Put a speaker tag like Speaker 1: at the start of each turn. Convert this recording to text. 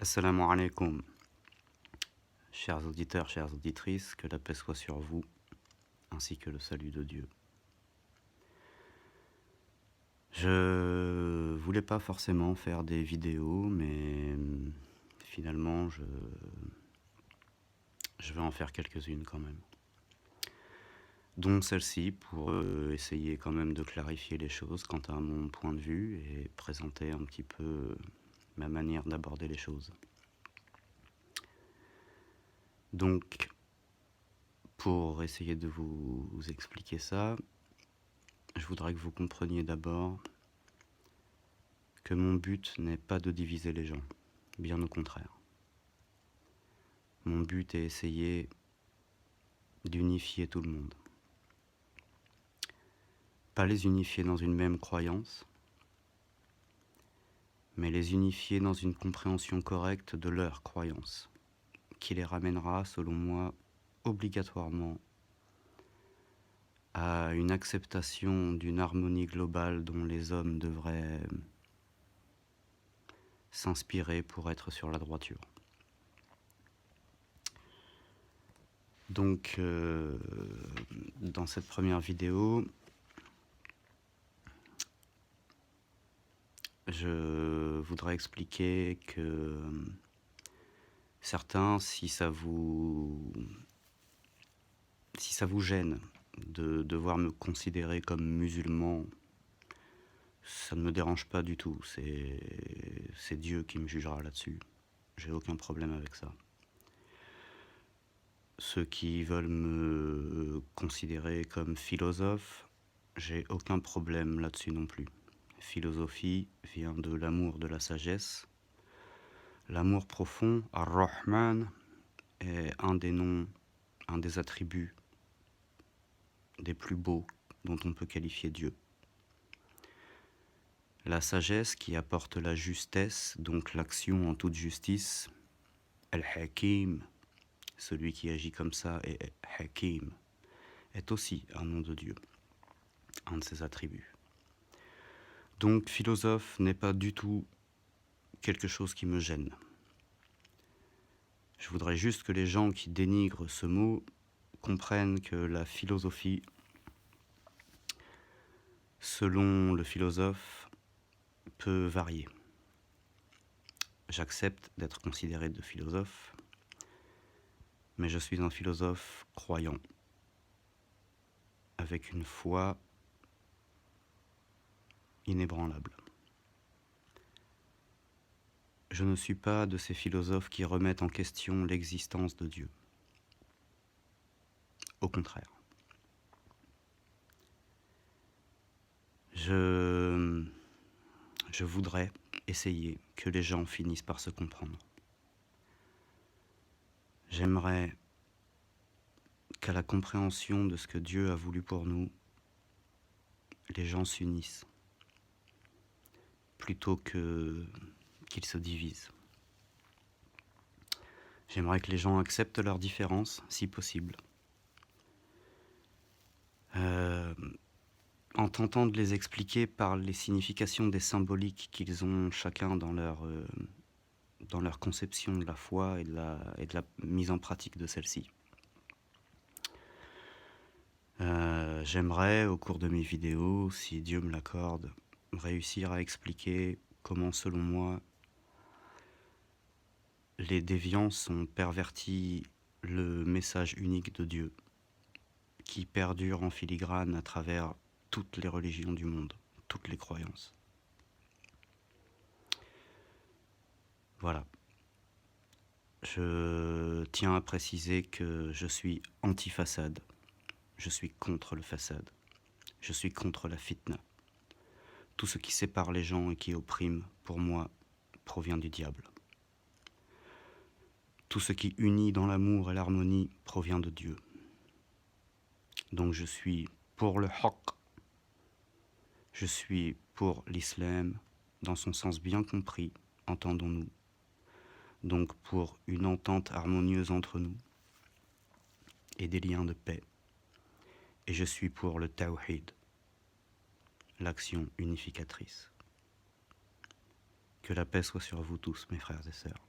Speaker 1: Assalamu alaikum, chers auditeurs, chères auditrices, que la paix soit sur vous, ainsi que le salut de Dieu. Je voulais pas forcément faire des vidéos, mais finalement je vais en faire quelques-unes quand même. Dont celle-ci pour essayer quand même de clarifier les choses quant à mon point de vue et présenter un petit peu ma manière d'aborder les choses. Donc, pour essayer de vous expliquer ça, je voudrais que vous compreniez d'abord que mon but n'est pas de diviser les gens, bien au contraire. Mon but est essayer d'unifier tout le monde. Pas les unifier dans une même croyance, mais les unifier dans une compréhension correcte de leur croyance, qui les ramènera, selon moi, obligatoirement à une acceptation d'une harmonie globale dont les hommes devraient s'inspirer pour être sur la droiture. Donc, dans cette première vidéo, je voudrais expliquer que certains, si ça vous gêne de devoir me considérer comme musulman, ça ne me dérange pas du tout. C'est Dieu qui me jugera là-dessus. J'ai aucun problème avec ça. Ceux qui veulent me considérer comme philosophe, j'ai aucun problème là-dessus non plus. Philosophie vient de l'amour de la sagesse. L'amour profond, Ar-Rahman, est un des noms, un des attributs des plus beaux dont on peut qualifier Dieu. La sagesse qui apporte la justesse, donc l'action en toute justice, Al-Hakim, celui qui agit comme ça, est Hakim, est aussi un nom de Dieu, un de ses attributs. Donc philosophe n'est pas du tout quelque chose qui me gêne. Je voudrais juste que les gens qui dénigrent ce mot comprennent que la philosophie, selon le philosophe, peut varier. J'accepte d'être considéré de philosophe, mais je suis un philosophe croyant, avec une foi inébranlable. Je ne suis pas de ces philosophes qui remettent en question l'existence de Dieu. Au contraire. Je voudrais essayer que les gens finissent par se comprendre. J'aimerais qu'à la compréhension de ce que Dieu a voulu pour nous, les gens s'unissent, plutôt qu'ils se divisent. J'aimerais que les gens acceptent leurs différences, si possible, en tentant de les expliquer par les significations des symboliques qu'ils ont chacun dans leur conception de la foi et de la mise en pratique de celle-ci. J'aimerais, au cours de mes vidéos, si Dieu me l'accorde, réussir à expliquer comment, selon moi, les déviances ont perverti le message unique de Dieu, qui perdure en filigrane à travers toutes les religions du monde, toutes les croyances. Voilà. Je tiens à préciser que je suis anti-façade. Je suis contre le façade. Je suis contre la fitna. Tout ce qui sépare les gens et qui opprime, pour moi, provient du diable. Tout ce qui unit dans l'amour et l'harmonie provient de Dieu. Donc je suis pour le haqq. Je suis pour l'islam dans son sens bien compris, entendons-nous. Donc pour une entente harmonieuse entre nous et des liens de paix. Et je suis pour le tawhid, l'action unificatrice. Que la paix soit sur vous tous, mes frères et sœurs.